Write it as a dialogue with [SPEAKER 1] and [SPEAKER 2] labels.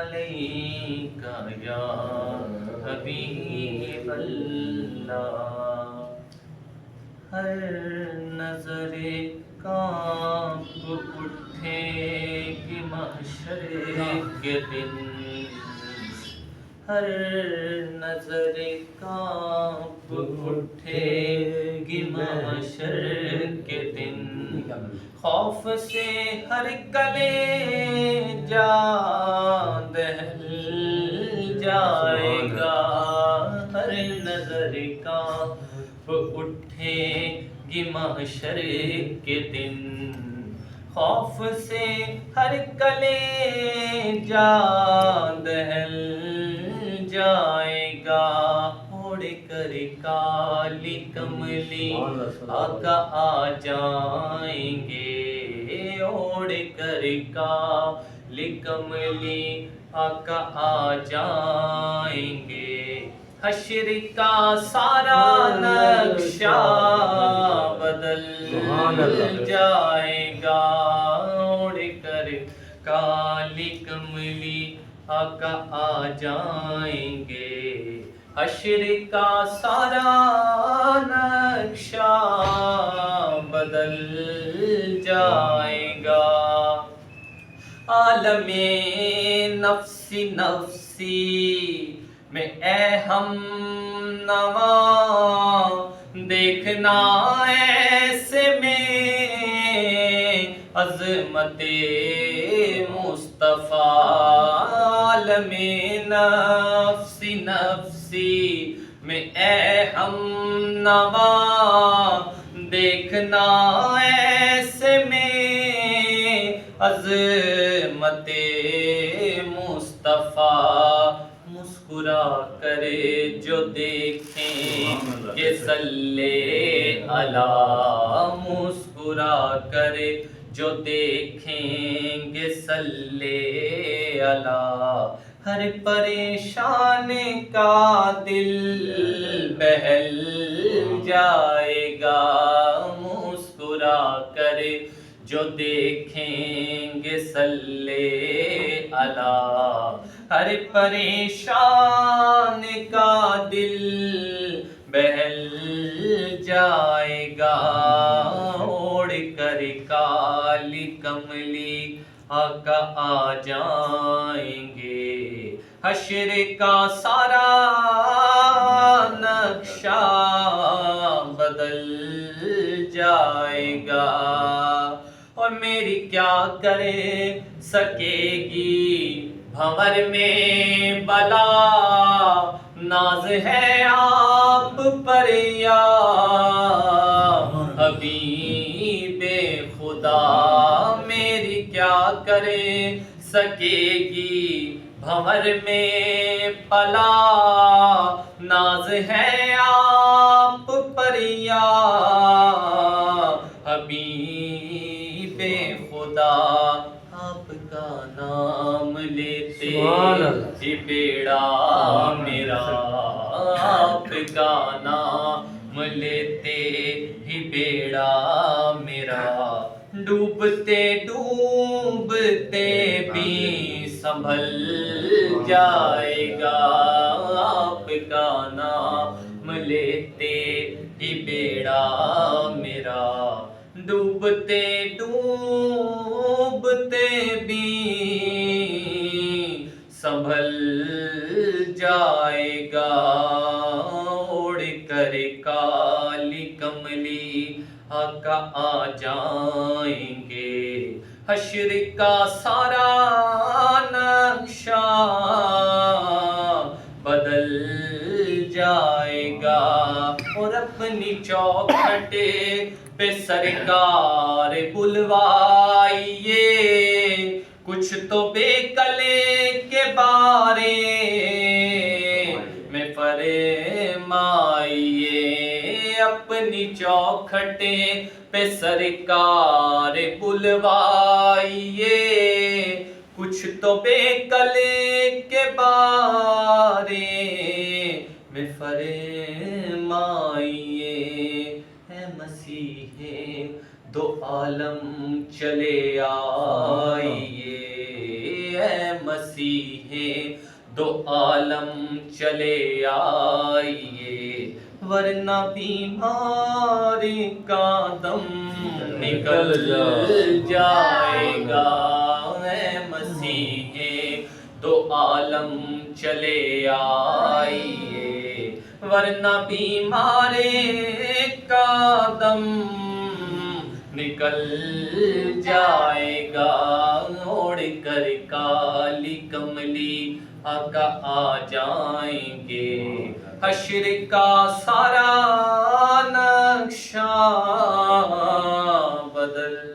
[SPEAKER 1] علیکہ یا حبیب اللہ۔ ہر نظر کانپ اٹھے گی محشر کے دن، ہر نظر کانپ اٹھے گی محشر کے دن، خوف سے ہر کلے جاں دہل جائے گا، ہر نظر کانپ اٹھے گی محشر کے دن، خوف سے ہر کلے جاں دہل جائے گا، اڑ کر کالی کملی آقا آ جائیں گے، اڑ کر کالی کملی آقا آ جائیں گے، حشر کا سارا نقشہ بدل جائے گا، اڑ کر کالی کملی آقا آ جائیں گے، حشر کا سارا نقشہ بدل جائے گا، عالم نفسی نفسی میں اے ہم نوا دیکھنا ایسے میں عظمت مصطفیٰ، عالم نفسی نفسی میں اے ہم نوا دیکھنا ایسے میں عظمت مصطفیٰ، مسکرا کر جو دیکھیں گے صلی اللہ، مسکرا کر جو دیکھیں گے صلی اللہ، ہر پریشان کا دل بہل جائے گا، مسکرا کر جو دیکھیں گے صلی اللہ، ہر پریشان کا دل بہل جائے گا، اڑ کر کالی کملی آقا آ جائیں گے، حشر کا سارا نقشہ بدل جائے گا، اور میری کیا کرے سکے گی بھنور میں بلا، ناز ہے آپ پر یا حبیب خدا، میری کیا کرے سکے گی بھنور میں بلا، ناز ہے آپ پر یا حبیب خدا، آپ کا نام لیتے ہی بیڑا میرا، آپ کا نام لیتے ہی بیڑا میرا، ڈوبتے ڈوبتے بھی سنبھل جائے گا، آپ کا نام لیتے ہی بیڑا میرا، ڈوبتے ڈوبتے بھی سنبھل جائے گا، اڑ کر کالی کملی آقا آ جائیں گے، حشر کا سارا نقشہ بدل جائے گا، اور اپنی چوکھٹ پہ سرکار بلوائیے، کچھ تو بے کلے کے بارے میں فرمائیے، اپنی چوکھٹ پہ سرکار بلوائیے، کچھ تو بے کلے کے بارے میں فرمائیے، اے مسیح دو عالم چلے آئیے، اے مسیح ہیں دو عالم چلے آئیے ورنہ بیماری کا دم نکل جائے گا اے مسیح دو عالم چلے آئیے ورنہ بیماری کا دم نکل جائے گا اوڑھ کر کالی کملی آقا آ جائیں گے حشر کا سارا نقشہ بدل